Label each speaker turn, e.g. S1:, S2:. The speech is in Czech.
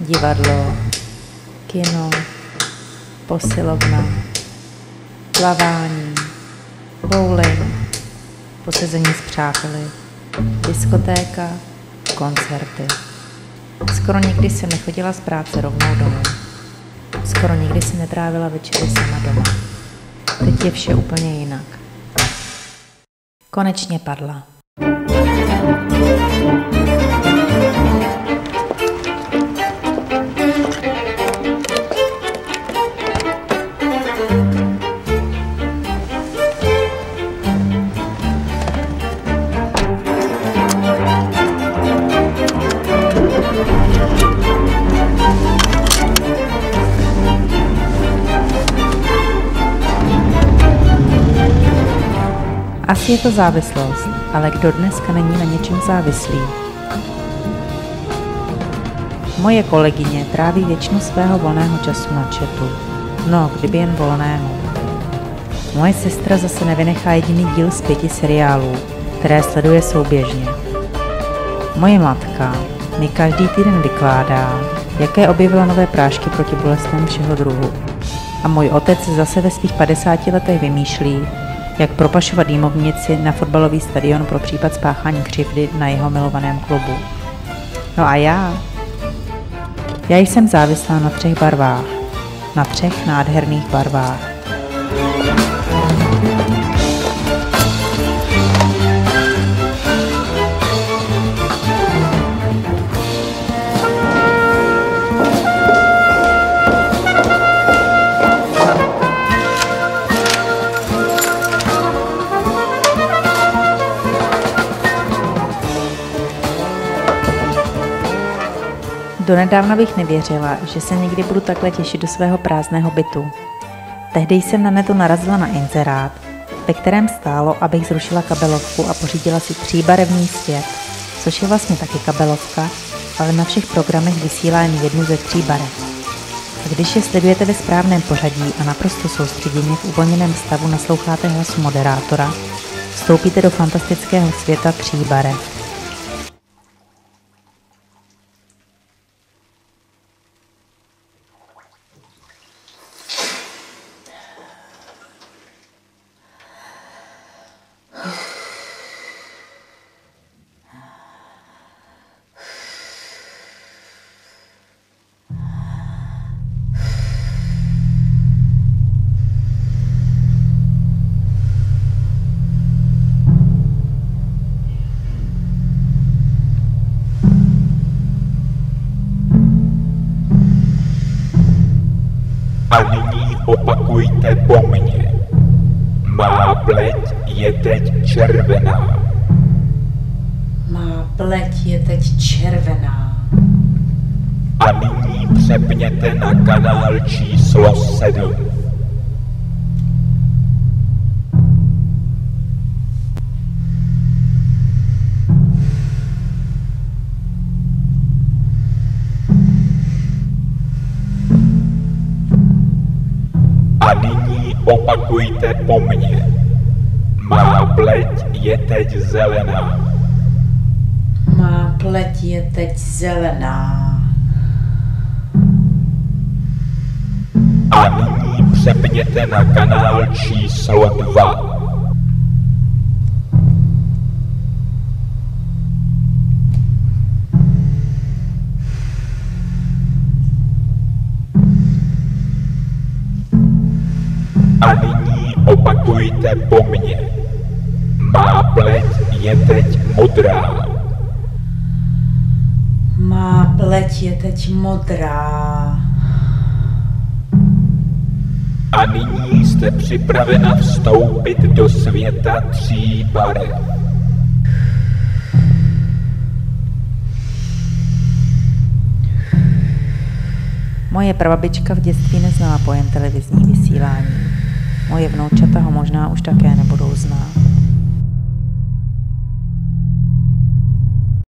S1: divadlo, kino, posilovna, plavání, bowling, posezení s přáteli, diskotéka, koncerty. Skoro nikdy jsem nechodila z práce rovnou domů. Skoro nikdy jsem netrávila večery sama doma. Teď je vše úplně jinak. Konečně padla. Asi je to závislost, ale kdo dneska není na něčem závislý? Moje kolegyně tráví většinu svého volného času na chatu. No, kdyby jen volného. Moje sestra zase nevynechá jediný díl z 5 seriálů, které sleduje souběžně. Moje matka mi každý týden vykládá, jaké objevila nové prášky proti bolestem všeho druhu. A můj otec zase ve svých 50 letech vymýšlí, jak propašovat dýmovnici na fotbalový stadion pro případ spáchání křivdy na jeho milovaném klubu. No a já? Já jsem závislá na 3 barvách. Na 3 nádherných barvách. Donedávna bych nevěřila, že se někdy budu takhle těšit do svého prázdného bytu. Tehdy jsem na netu narazila na inzerát, ve kterém stálo, abych zrušila kabelovku a pořídila si 3barevný svět, což je vlastně taky kabelovka, ale na všech programech vysílá jen jednu ze 3 barev. A když je sledujete ve správném pořadí a naprosto soustředěně v uvolněném stavu nasloucháte hlasu moderátora, vstoupíte do fantastického světa 3 barev.
S2: A nyní opakujte po mně. Má pleť je teď červená.
S1: Má pleť je teď červená.
S2: A nyní přepněte na kanál číslo 7. A nyní opakujte po mně. Má pleť je teď zelená.
S1: Má pleť je teď zelená.
S2: A nyní přepněte na kanál číslo 2. A nyní opakujte po mně. Má pleť je teď modrá.
S1: Má pleť je teď modrá.
S2: A nyní jste připravena vstoupit do světa 3 barev.
S1: Moje prababička v dětství neznala pojem televizní vysílání. Moje vnoučata ho možná už také nebudou znát.